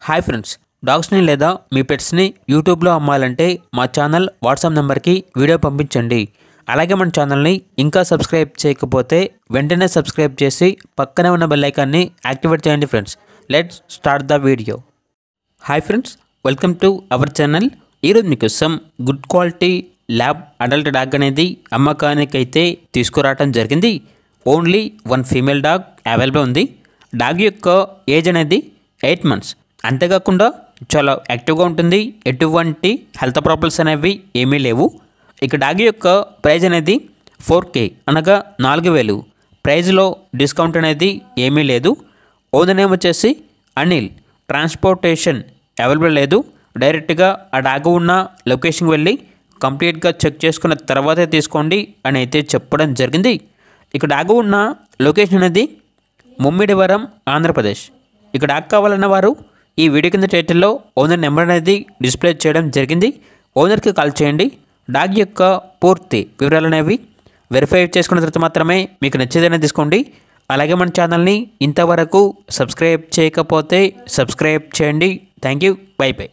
Hi friends, డాగ్స్ని లేదా మీ పెట్స్ని యూట్యూబ్లో అమ్మాలంటే మా ఛానల్ వాట్సాప్ నెంబర్కి వీడియో పంపించండి. అలాగే మన ఛానల్ని ఇంకా సబ్స్క్రైబ్ చేయకపోతే వెంటనే సబ్స్క్రైబ్ చేసి పక్కనే ఉన్న బెల్ ఐకాన్ని యాక్టివేట్ చేయండి. Friends, let's start the video. Hi friends, welcome to our channel. ఈరోజు మీకోసం good quality lab adult dog అనేది అమ్మకానికైతే తీసుకురావడం జరిగింది. Only one female dog available ఉంది. డాగ్ యొక్క ఏజ్ అనేది 8 months. అంతేకాకుండా చాలా యాక్టివ్గా ఉంటుంది. ఎటువంటి హెల్త్ ప్రాబ్లమ్స్ అనేవి ఏమీ లేవు. ఇక డాగ్ యొక్క ప్రైజ్ అనేది 4K అనగా 4,000. ప్రైజ్లో డిస్కౌంట్ అనేది ఏమీ లేదు. ఓనర్ నేమ్ వచ్చేసి అనిల్. ట్రాన్స్పోర్టేషన్ అవైలబుల్ లేదు. డైరెక్ట్గా ఆ డాగ్ ఉన్న లొకేషన్కి వెళ్ళి కంప్లీట్గా చెక్ చేసుకున్న తర్వాతే తీసుకోండి అని అయితే చెప్పడం జరిగింది. ఇక డాగ్ ఉన్న లొకేషన్ అనేది ముమ్మిడివరం, ఆంధ్రప్రదేశ్. ఇక డాగ్ కావాలన్న వారు ఈ వీడియో కింద టైటిల్లో ఓనర్ నెంబర్ అనేది డిస్ప్లే చేయడం జరిగింది. ఓనర్కి కాల్ చేయండి. డాగ్ యొక్క పూర్తి వివరాలు అనేవి వెరిఫై చేసుకున్న తర్వాత మాత్రమే మీకు నచ్చేదైనా తీసుకోండి. అలాగే మన ఛానల్ని ఇంతవరకు సబ్స్క్రైబ్ చేయకపోతే సబ్స్క్రైబ్ చేయండి. Thank you. By by.